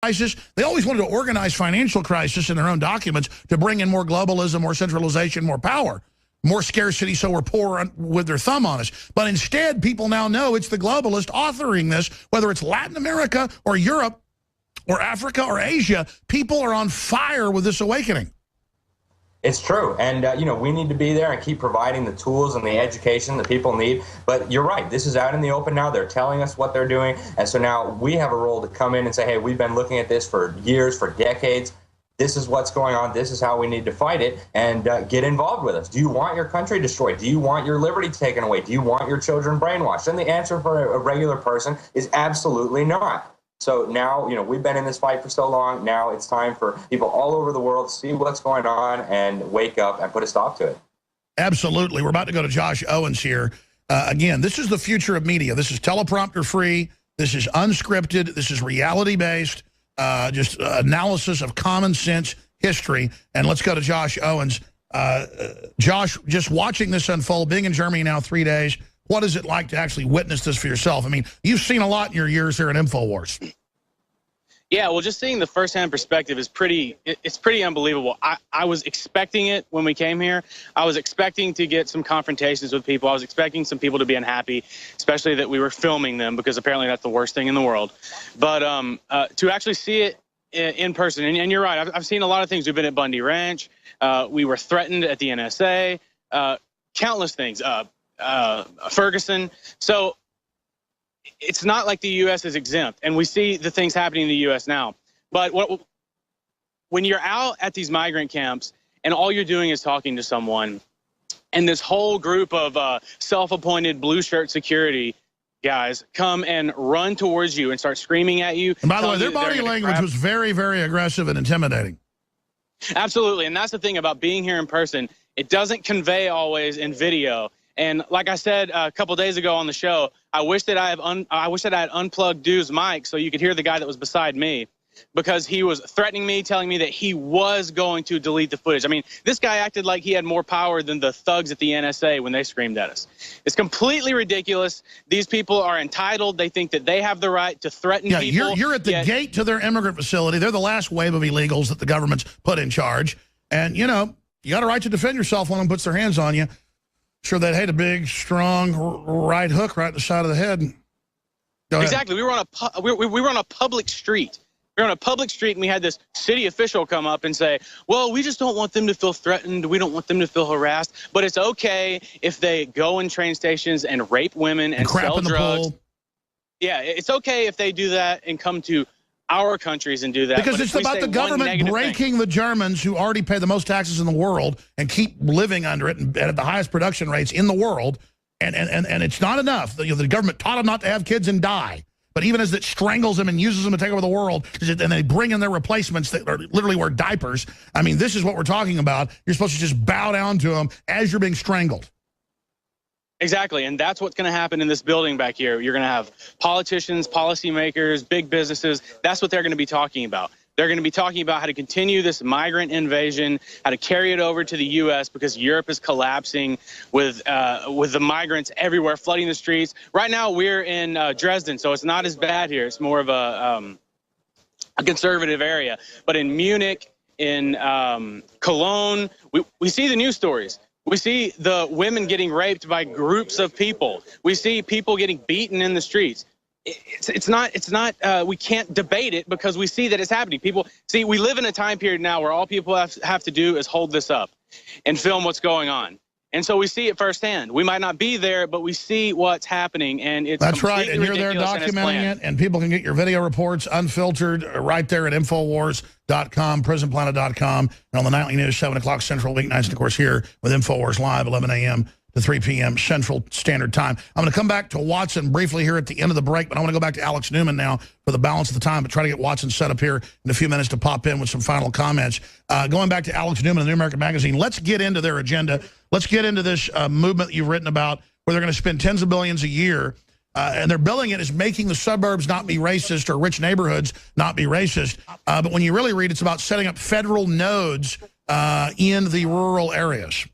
crisis. They always wanted to organize financial crisis in their own documents to bring in more globalism, more centralization, more power, more scarcity, so we're poor with their thumb on us. But instead, people now know it's the globalist authoring this, whether it's Latin America or Europe or Africa or Asia. People are on fire with this awakening. It's true. And, we need to be there and keep providing the tools and the education that people need. But you're right. This is out in the open now. They're telling us what they're doing. And so now we have a role to come in and say, hey, we've been looking at this for years, for decades. This is what's going on. This is how we need to fight it, and get involved with us. Do you want your country destroyed? Do you want your liberty taken away? Do you want your children brainwashed? And the answer for a regular person is absolutely not. So now, we've been in this fight for so long. Now it's time for people all over the world to see what's going on and wake up and put a stop to it. Absolutely. We're about to go to Josh Owens here. Again, this is the future of media. This is teleprompter free. This is unscripted. This is reality based. Just analysis of common sense history. And let's go to Josh Owens. Josh, just watching this unfold, being in Germany now 3 days, what is it like to actually witness this for yourself? I mean, you've seen a lot in your years here at InfoWars. Yeah, well, just seeing the firsthand perspective is pretty unbelievable. I was expecting it when we came here. I was expecting to get some confrontations with people. I was expecting some people to be unhappy, especially that we were filming them, because apparently that's the worst thing in the world. But to actually see it in person, and you're right, I've seen a lot of things. We've been at Bundy Ranch. We were threatened at the NSA, countless things, Ferguson. So it's not like the U.S. is exempt, and we see the things happening in the U.S. now. But when you're out at these migrant camps and all you're doing is talking to someone, and this whole group of self-appointed blue shirt security guys come and run towards you and start screaming at you. And by the way, their body language was very, very aggressive and intimidating. Absolutely, and that's the thing about being here in person. It doesn't convey always in video. And like I said a couple days ago on the show, I wish that I had unplugged Du's mic so you could hear the guy that was beside me, because he was threatening me, telling me that he was going to delete the footage. I mean, this guy acted like he had more power than the thugs at the NSA when they screamed at us. It's completely ridiculous. These people are entitled. They think that they have the right to threaten people. You're at the gate to their immigrant facility. They're the last wave of illegals that the government's put in charge. And, you got a right to defend yourself when one puts their hands on you. Sure, they'd hate a big, strong right hook right in the side of the head. Go ahead. Exactly. We were on a public street. We were on a public street, and we had this city official come up and say, well, we just don't want them to feel threatened. We don't want them to feel harassed. But it's okay if they go in train stations and rape women and sell drugs. Yeah, it's okay if they do that and come to our countries and do that. Because it's about the government breaking the Germans, who already pay the most taxes in the world and keep living under it and at the highest production rates in the world. And it's not enough. The government taught them not to have kids and die. But even as it strangles them and uses them to take over the world, and they bring in their replacements that are literally wear diapers. I mean, this is what we're talking about. You're supposed to just bow down to them as you're being strangled. Exactly, and that's what's going to happen in this building back here. You're going to have politicians, policymakers, big businesses. That's what they're going to be talking about. They're going to be talking about how to continue this migrant invasion, how to carry it over to the U.S. because Europe is collapsing with the migrants everywhere, flooding the streets. Right now, we're in Dresden, so it's not as bad here. It's more of a conservative area. But in Munich, in Cologne, we see the news stories. We see the women getting raped by groups of people. We see people getting beaten in the streets. It's not, we can't debate it because we see that it's happening. People, see, we live in a time period now where all people have to do is hold this up and film what's going on. And so we see it firsthand. We might not be there, but we see what's happening, and it's That's right, and you're there documenting it, and people can get your video reports unfiltered right there at Infowars.com, PrisonPlanet.com, and on the nightly news, 7 o'clock Central weeknights, and of course here with Infowars Live, 11 a.m. to 3 p.m. Central Standard Time. I'm going to come back to Watson briefly here at the end of the break, but I want to go back to Alex Newman now for the balance of the time, but try to get Watson set up here in a few minutes to pop in with some final comments. Going back to Alex Newman of New American Magazine, let's get into their agenda. Let's get into this movement that you've written about where they're going to spend tens of billions a year, and they're billing it as making the suburbs not be racist or rich neighborhoods not be racist. But when you really read, it's about setting up federal nodes in the rural areas.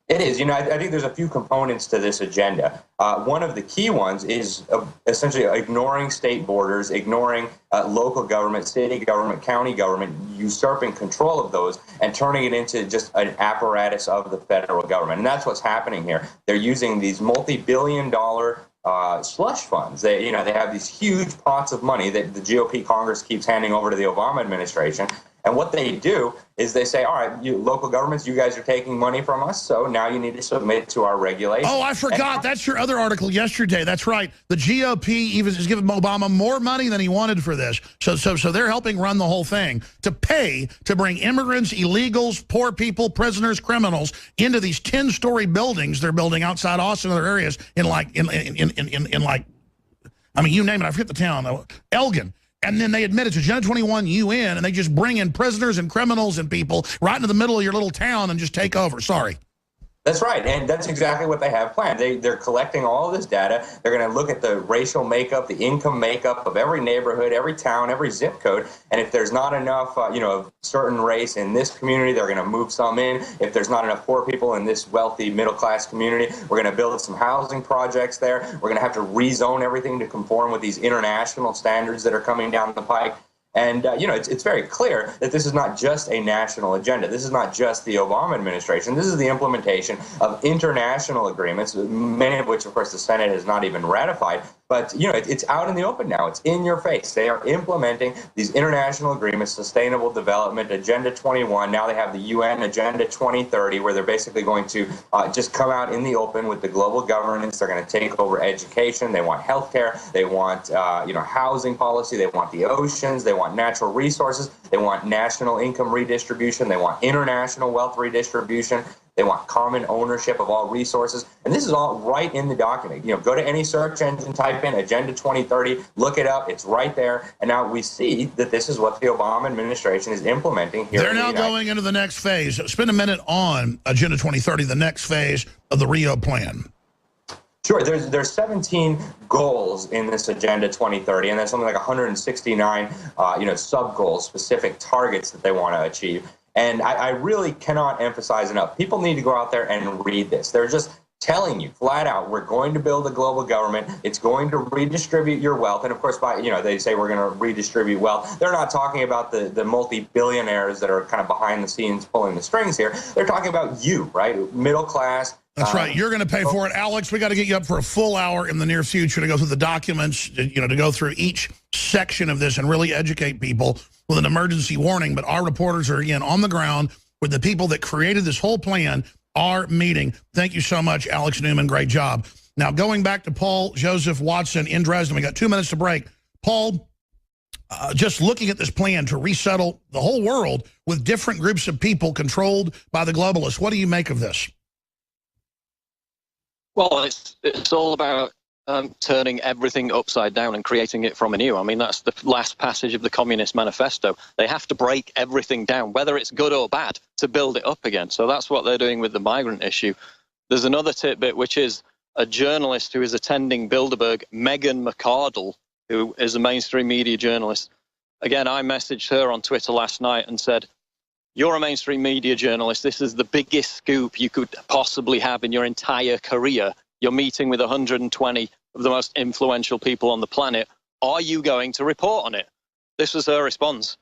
It is. I think there's a few components to this agenda. One of the key ones is essentially ignoring state borders, ignoring local government, state government, county government, usurping control of those and turning it into just an apparatus of the federal government. And that's what's happening here. They're using these multi-billion-dollar slush funds. They have these huge pots of money that the GOP Congress keeps handing over to the Obama administration. And what they do is they say, all right, you local governments, you guys are taking money from us, so now you need to submit to our regulations. Oh, I forgot. That's your other article yesterday. That's right. The GOP even is giving Obama more money than he wanted for this. So they're helping run the whole thing to pay to bring immigrants, illegals, poor people, prisoners, criminals into these 10-story buildings they're building outside Austin and other areas in like, I mean, you name it. I forget the town, Elgin. And then they admit it's Agenda 21 UN, and they just bring in prisoners and criminals and people right into the middle of your little town and just take over. Sorry. That's right, and that's exactly what they have planned. They're collecting all of this data. They're going to look at the racial makeup, the income makeup of every neighborhood, every town, every zip code. And if there's not enough, of certain race in this community, they're going to move some in. If there's not enough poor people in this wealthy middle-class community, we're going to build some housing projects there. We're going to have to rezone everything to conform with these international standards that are coming down the pike. And, it's very clear that this is not just a national agenda. This is not just the Obama administration. This is the implementation of international agreements, many of which, of course, the Senate has not even ratified. But, it's out in the open now. It's in your face. They are implementing these international agreements, Sustainable Development, Agenda 21. Now they have the UN Agenda 2030, where they're basically going to just come out in the open with the global governance. They're going to take over education. They want healthcare. They want, housing policy. They want the oceans. They want natural resources. They want national income redistribution. They want international wealth redistribution. They want common ownership of all resources. And this is all right in the document. Go to any search engine, type in Agenda 2030, look it up. It's right there. And now we see that this is what the Obama administration is implementing here. They're now going into the next phase. Spend a minute on Agenda 2030, the next phase of the Rio plan. Sure. There's 17 goals in this Agenda 2030, and there's something like 169, sub-goals, specific targets that they want to achieve. And I really cannot emphasize enough. People need to go out there and read this. They're just telling you flat out, we're going to build a global government. It's going to redistribute your wealth. And of course, they say we're going to redistribute wealth. They're not talking about the multi-billionaires that are kind of behind the scenes pulling the strings here. They're talking about you, right? Middle class. That's right. You're going to pay for it. Alex, we got to get you up for a full hour in the near future to go through the documents, to go through each section of this and really educate people with an emergency warning. But our reporters are, again, on the ground with the people that created this whole plan are meeting. Thank you so much, Alex Newman. Great job. Now, going back to Paul Joseph Watson in Dresden, we got 2 minutes to break. Paul, just looking at this plan to resettle the whole world with different groups of people controlled by the globalists, what do you make of this? Well, it's all about turning everything upside down and creating it from anew. I mean, that's the last passage of the Communist Manifesto. They have to break everything down, whether it's good or bad, to build it up again. So that's what they're doing with the migrant issue. There's another tidbit, which is a journalist who is attending Bilderberg, Megan McArdle, who is a mainstream media journalist. Again, I messaged her on Twitter last night and said, you're a mainstream media journalist. This is the biggest scoop you could possibly have in your entire career. You're meeting with 120 of the most influential people on the planet. Are you going to report on it? This was her response.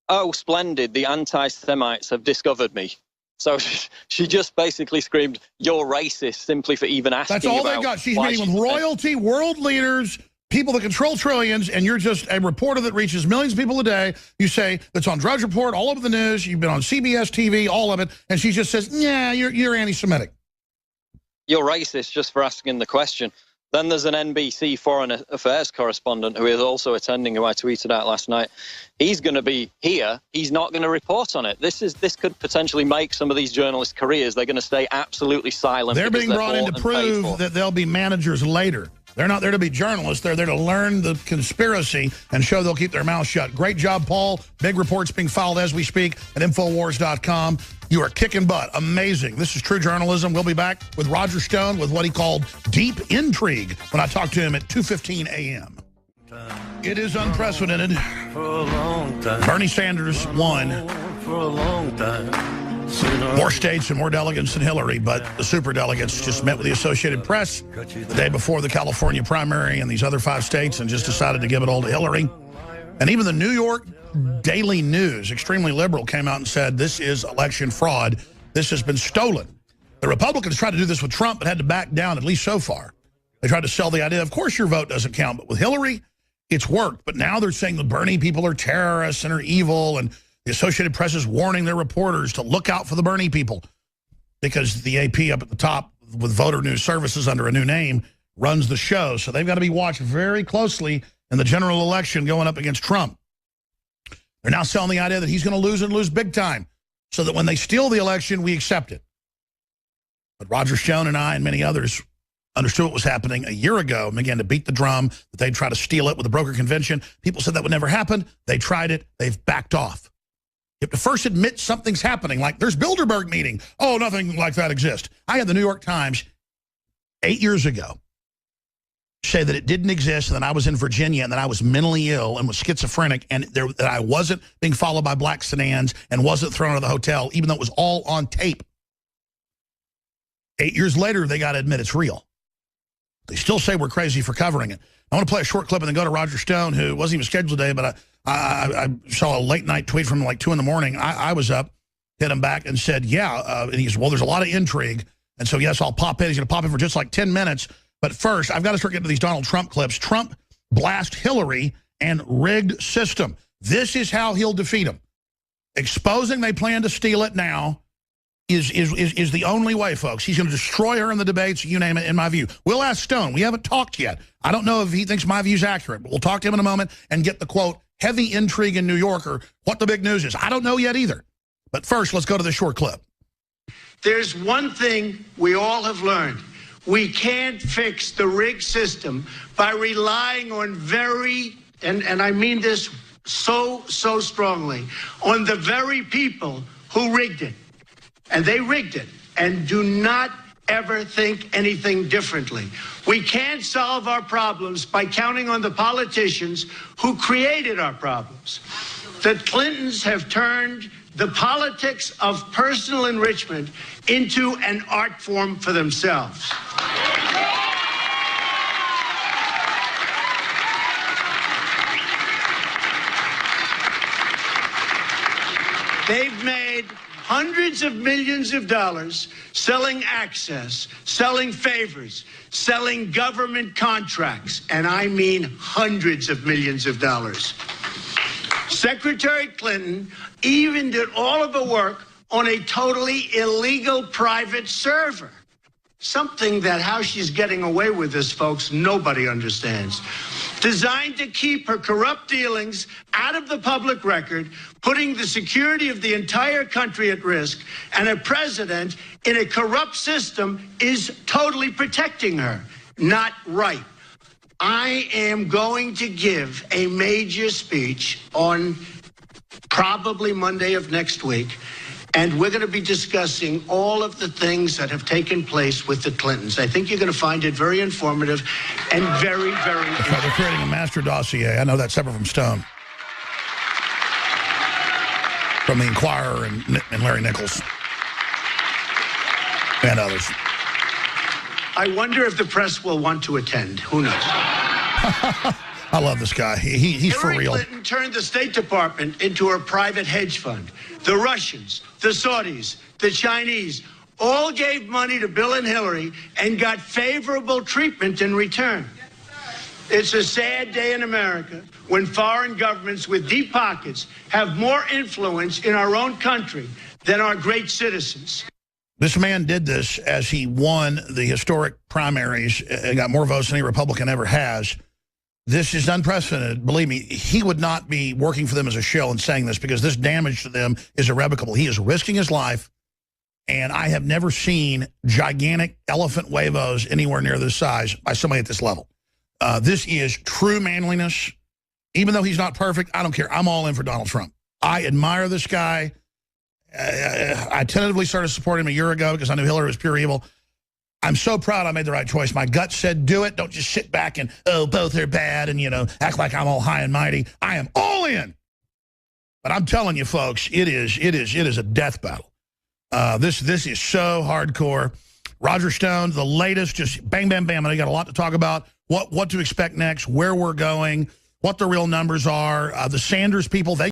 Oh, splendid. The anti-Semites have discovered me. So she just basically screamed, you're racist, simply for even asking. That's all they got. She's meeting with royalty, world leaders, people that control trillions, and you're just a reporter that reaches millions of people a day. You say that's on Drudge Report, all over the news. You've been on CBS TV, all of it. And she just says, yeah, you're anti-Semitic. You're racist just for asking the question. Then there's an NBC foreign affairs correspondent who is also attending, who I tweeted out last night. He's going to be here. He's not going to report on it. This could potentially make some of these journalists' careers. They're going to stay absolutely silent. They're being brought in to prove that they'll be managers later. They're not there to be journalists. They're there to learn the conspiracy and show they'll keep their mouth shut. Great job, Paul. Big reports being filed as we speak at Infowars.com. You are kicking butt. Amazing. This is True Journalism. We'll be back with Roger Stone with what he called deep intrigue when I talk to him at 2:15 a.m. It is unprecedented. For a long time. Bernie Sanders won. For a long time. More states and more delegates than Hillary, but the superdelegates just met with the Associated Press the day before the California primary and these other 5 states and just decided to give it all to Hillary. And even the New York Daily News, extremely liberal, came out and said this is election fraud. This has been stolen. The Republicans tried to do this with Trump but had to back down, at least so far. They tried to sell the idea, of course your vote doesn't count, but with Hillary, it's worked. But now they're saying the Bernie people are terrorists and are evil, and the Associated Press is warning their reporters to look out for the Bernie people because the AP up at the top with Voter News Services under a new name runs the show. So they've got to be watched very closely in the general election going up against Trump. They're now selling the idea that he's going to lose and lose big time so that when they steal the election, we accept it. But Roger Stone and I and many others understood what was happening a year ago and began to beat the drum that they'd try to steal it with the broker convention. People said that would never happen. They tried it. They've backed off. You have to first admit something's happening, like there's Bilderberg meeting. Oh, nothing like that exists. I had the New York Times 8 years ago say that it didn't exist, and that I was in Virginia, and that I was mentally ill and was schizophrenic, and that I wasn't being followed by black sedans and wasn't thrown out of the hotel, even though it was all on tape. 8 years later, they got to admit it's real. They still say we're crazy for covering it. I want to play a short clip and then go to Roger Stone, who wasn't even scheduled today, but I saw a late-night tweet from like 2 in the morning. I was up, hit him back, and said, yeah. And he said, well, there's a lot of intrigue. And so, yes, I'll pop in. He's going to pop in for just like 10 minutes. But first, I've got to start getting to these Donald Trump clips. Trump blast Hillary and rigged system. This is how he'll defeat him. Exposing they plan to steal it now is the only way, folks. He's going to destroy her in the debates, you name it, in my view. We'll ask Stone. We haven't talked yet. I don't know if he thinks my view's accurate, but we'll talk to him in a moment and get the, quote, heavy intrigue in New York or what the big news is. I don't know yet either. But first, let's go to this short clip. There's one thing we all have learned. We can't fix the rigged system by relying on and I mean this so strongly, on the very people who rigged it. And they rigged it. And do not ever think anything differently. We can't solve our problems by counting on the politicians who created our problems. The Clintons have turned the politics of personal enrichment into an art form for themselves. They've made hundreds of millions of dollars selling access, selling favors, selling government contracts, and I mean hundreds of millions of dollars. Secretary Clinton even did all of the work on a totally illegal private server. Something that how she's getting away with this, folks, nobody understands. Designed to keep her corrupt dealings out of the public record, putting the security of the entire country at risk, and a president in a corrupt system is totally protecting her. Not right. I am going to give a major speech on probably Monday of next week, and we're going to be discussing all of the things that have taken place with the Clintons. I think you're going to find it very informative and very interesting. They're creating a master dossier. I know that's separate from Stone. From the Inquirer and Larry Nichols. And others. I wonder if the press will want to attend. Who knows? I love this guy. He's for real. Hillary Clinton turned the State Department into a private hedge fund. The Russians, the Saudis, the Chinese all gave money to Bill and Hillary and got favorable treatment in return. It's a sad day in America when foreign governments with deep pockets have more influence in our own country than our great citizens. This man did this as he won the historic primaries and got more votes than any Republican ever has. This is unprecedented. Believe me, he would not be working for them as a shill and saying this because this damage to them is irrevocable. He is risking his life, and I have never seen gigantic elephant huevos anywhere near this size by somebody at this level. This is true manliness. Even though he's not perfect, I don't care. I'm all in for Donald Trump. I admire this guy. I tentatively started supporting him a year ago because I knew Hillary was pure evil. I'm so proud I made the right choice. My gut said do it. Don't just sit back and, oh, both are bad and, you know, act like I'm all high and mighty. I am all in. But I'm telling you, folks, it is a death battle. This is so hardcore. Roger Stone, the latest, just bang, bam, bam. And I got a lot to talk about. What to expect next, where we're going, what the real numbers are. The Sanders people, they